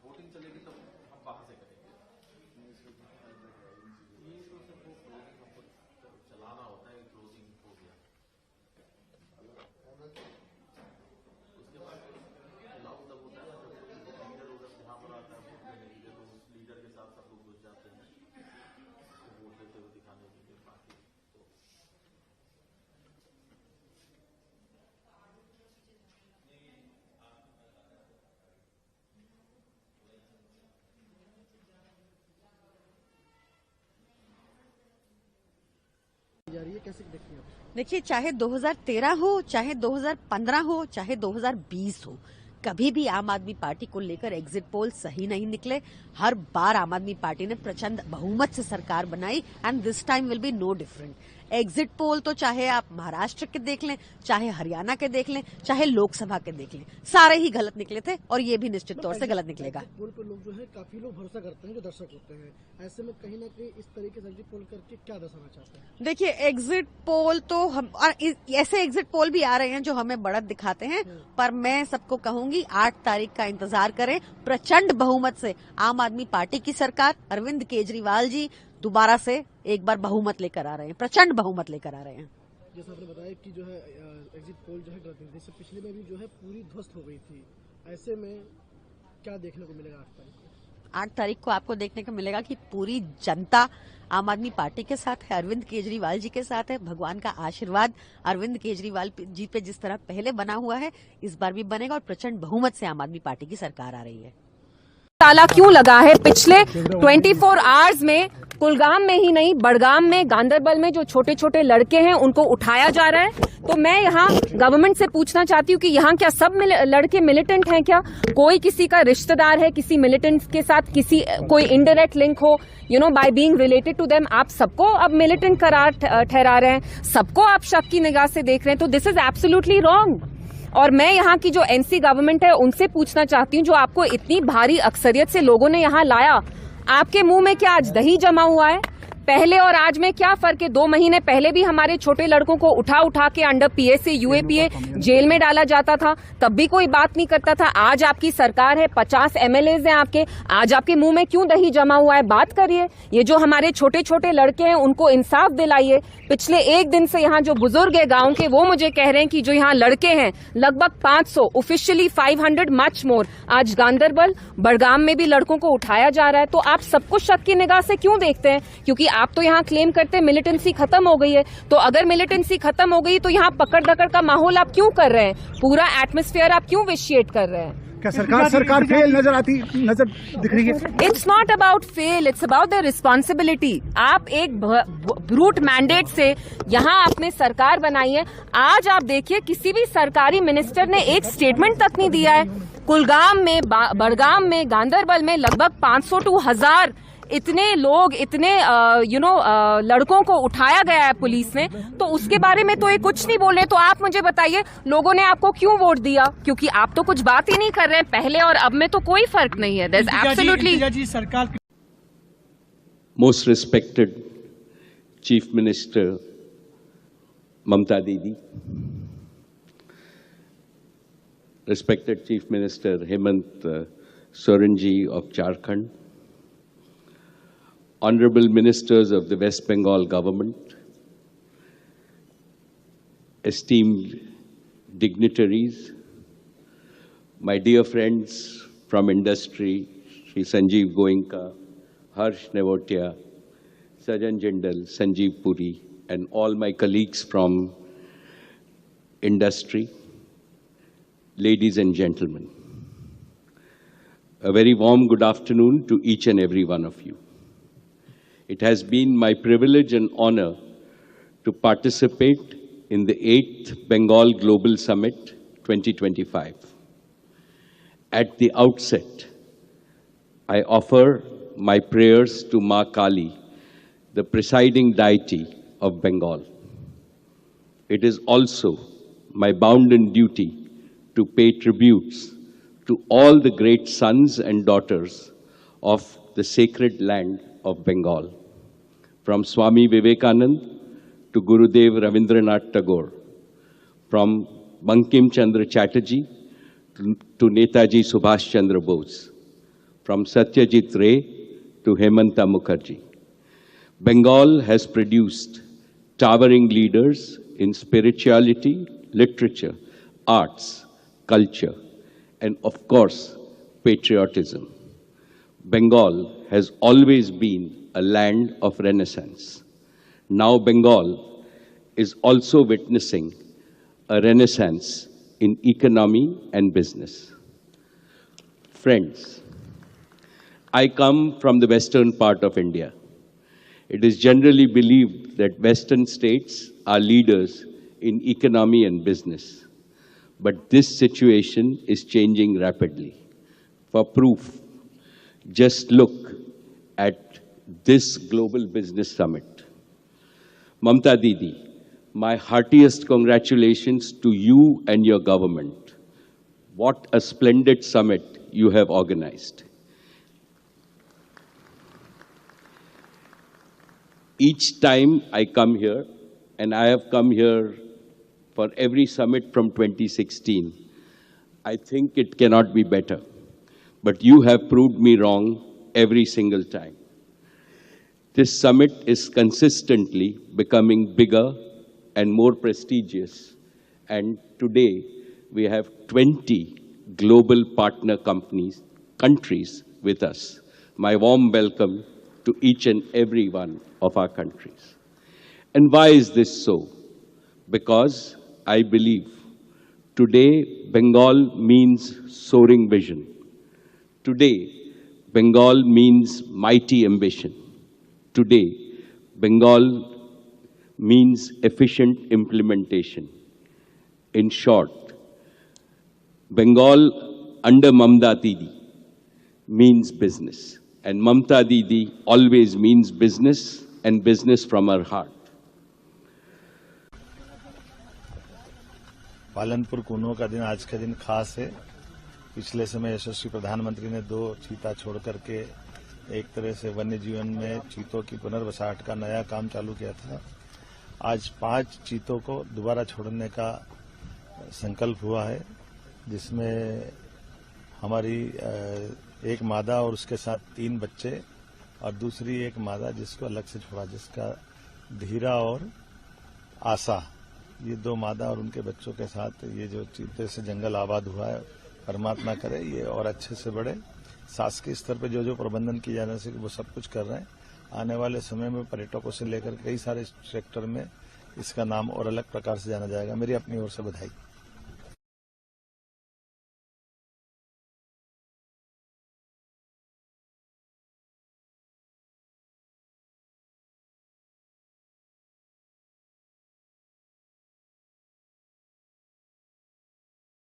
Voting चलेगी तो हम बाहर से करेंगे। ये तो सिर्फ वो क्लोजिंग हमको चलाना होता है, क्लोजिंग हो गया। उसके बाद चुनाव तब होता है जब लीडर उधर यहाँ पर आता है वोट देने के लिए, तो उस लीडर के साथ सब लोग घुस जाते हैं तो वोट देते हुए दिखाने के लिए। बाकी तो जा रही है, कैसे देखती हैं आप? देखिए, चाहे 2013 हो, चाहे 2015 हो, चाहे 2020 हो, कभी भी आम आदमी पार्टी को लेकर एग्जिट पोल सही नहीं निकले। हर बार आम आदमी पार्टी ने प्रचंड बहुमत से सरकार बनाई and this time will be no different. Exit poll तो चाहे आप महाराष्ट्र के देख लें, चाहे हरियाणा के देख लें, चाहे लोकसभा के देख लें, सारे ही गलत निकले थे और ये भी निश्चित तौर से गलत निकलेगा। पोल पर लोग जो है काफी लोग भरोसा करते हैं, जो दर्शक होते हैं। ऐसे में कहीं ना कहीं इस तरीके से एग्जिट पोल करके क्या दर्शाना चाहते हैं? देखिए, एग्जिट पोल तो हम और ऐसे एग्जिट पोल भी आ रहे हैं जो हमें बढ़त दिखाते हैं, पर मैं सबको कहूंगी 8 तारीख का इंतजार करें। प्रचंड बहुमत से आम आदमी पार्टी की सरकार, अरविंद केजरीवाल जी दोबारा से एक बार बहुमत लेकर आ रहे हैं, प्रचंड बहुमत लेकर आ रहे हैं। जैसा आपने बताया कि जो है एग्जिट पोल जो है गलत निकली, इससे पिछले में भी जो है पूरी ध्वस्त हो गई थी। ऐसे में क्या देखने को मिलेगा 8 तारीख को? 8 तारीख को आपको देखने को मिलेगा कि पूरी जनता आम आदमी पार्टी के साथ है, अरविंद केजरीवाल जी के साथ है। भगवान का आशीर्वाद अरविंद केजरीवाल जी पे जिस तरह पहले बना हुआ है, इस बार भी बनेगा और प्रचंड बहुमत से आम आदमी पार्टी की सरकार आ रही है। ताला क्यों लगा है? पिछले 24 आवर्स में कुलगाम में ही नहीं, बड़गाम में, गांधरबल में जो छोटे छोटे लड़के हैं उनको उठाया जा रहा है। तो मैं यहाँ गवर्नमेंट से पूछना चाहती हूँ कि यहाँ क्या सब लड़के मिलिटेंट हैं क्या? कोई किसी का रिश्तेदार है किसी मिलिटेंट के साथ, किसी कोई इनडायरेक्ट लिंक हो, by being related to them, आप सबको अब मिलिटेंट करार ठहरा रहे हैं, सबको आप शक की निगाह से देख रहे हैं। तो दिस इज एब्सोल्युटली रॉन्ग। और मैं यहाँ की जो एनसी गवर्नमेंट है उनसे पूछना चाहती हूँ, जो आपको इतनी भारी अक्सरियत से लोगों ने यहाँ लाया, आपके मुंह में क्या आज दही जमा हुआ है? पहले और आज में क्या फर्क है? 2 महीने पहले भी हमारे छोटे लड़कों को उठा के अंडर पीएसए यूएपीए जेल में डाला जाता था, तब भी कोई बात नहीं करता था। आज आपकी सरकार है, 50 एमएलएज हैं आपके, आज आपके मुंह में क्यों दही जमा हुआ है? बात करिए। ये जो हमारे छोटे छोटे लड़के हैं उनको इंसाफ दिलाइए। पिछले 1 दिन से यहाँ जो बुजुर्ग है गाँव के, वो मुझे कह रहे हैं कि जो यहाँ लड़के हैं लगभग 500, ऑफिशियली 500 मच मोर, आज गांधरबल बड़गाम में भी लड़कों को उठाया जा रहा है। तो आप सबको शक की निगाह से क्यों देखते हैं? क्योंकि आप तो यहाँ क्लेम करते हैं मिलिटेंसी खत्म हो गई है। तो अगर मिलिटेंसी खत्म हो गई तो यहाँ पकड़ दकड़ का माहौल आप क्यों कर रहे हैं? पूरा एटमॉस्फेयर आप क्यों विशिएट कर रहे हैं? क्या सरकार फेल नजर दिख रही है? It's not about fail, it's about the responsibility. आप एक ब्रूट मैंडेट से यहाँ आपने सरकार बनाई है। आज आप देखिए किसी भी सरकारी मिनिस्टर ने एक स्टेटमेंट तक नहीं दिया है। कुलगाम में, बड़गाम में, गांधरबल में लगभग 500 to 1000 इतने लोग, इतने लड़कों को उठाया गया है पुलिस ने, तो उसके बारे में तो ये कुछ नहीं बोले। तो आप मुझे बताइए लोगों ने आपको क्यों वोट दिया? क्योंकि आप तो कुछ बात ही नहीं कर रहे हैं। पहले और अब में तो कोई फर्क नहीं है। There's absolutely सरकार। Most respected Chief Minister Mamta Didi, respected Chief Minister Hemant Soren ji of Jharkhand, Honorable Ministers of the West Bengal government, esteemed dignitaries, my dear friends from industry, Shri Sanjeev Goenka, Harsh Nevotia, Sajan Jindal, Sanjeev Puri, and all my colleagues from industry, ladies and gentlemen, a very warm good afternoon to each and every one of you. It has been my privilege and honor to participate in the 8th Bengal Global Summit 2025. At the outset, I offer my prayers to Ma Kali, the presiding deity of Bengal. It is also my bounden duty to pay tributes to all the great sons and daughters of the sacred land of Bengal, from Swami Vivekanand to Gurudev Rabindranath Tagore, from Bankim Chandra Chatterjee to Netaji Subhash Chandra Bose, from Satyajit Ray to Hemanta Mukherjee. Bengal has produced towering leaders in spirituality, literature, arts, culture, and of course, patriotism. Bengal has always been a land of renaissance. Now Bengal is also witnessing a renaissance in economy and business. Friends, I come from the western part of India. It is generally believed that western states are leaders in economy and business. But this situation is changing rapidly. For proof, just look at this Global Business Summit. Mamta Didi, my heartiest congratulations to you and your government. What a splendid summit you have organized. Each time I come here, and I have come here for every summit from 2016, I think it cannot be better. But you have proved me wrong every single time. This summit is consistently becoming bigger and more prestigious. And today, we have 20 global partner countries with us. My warm welcome to each and every one of our countries. And why is this so? Because I believe today Bengal means soaring vision. Today, Bengal means mighty ambition. Today, Bengal means efficient implementation. In short, Bengal under Mamta Didi means business. And Mamta Didi always means business, and business from her heart. Palanpur Kuno का दिन आज का दिन खास है। पिछले समय यशस्वी प्रधानमंत्री ने 2 चीता छोड़ करके एक तरह से वन्य जीवन में चीतों की पुनर्वसाहट का नया काम चालू किया था। आज 5 चीतों को दोबारा छोड़ने का संकल्प हुआ है, जिसमें हमारी एक मादा और उसके साथ 3 बच्चे और दूसरी एक मादा जिसको अलग से छोड़ा, जिसका धीरा और आशा, ये 2 मादा और उनके बच्चों के साथ ये जो चीते से जंगल आबाद हुआ है, परमात्मा करे ये और अच्छे से बढ़े। शासकीय स्तर पे जो प्रबंधन किया जाना चाहिए वो सब कुछ कर रहे हैं। आने वाले समय में पर्यटकों से लेकर कई सारे सेक्टर में इसका नाम और अलग प्रकार से जाना जाएगा। मेरी अपनी ओर से बधाई।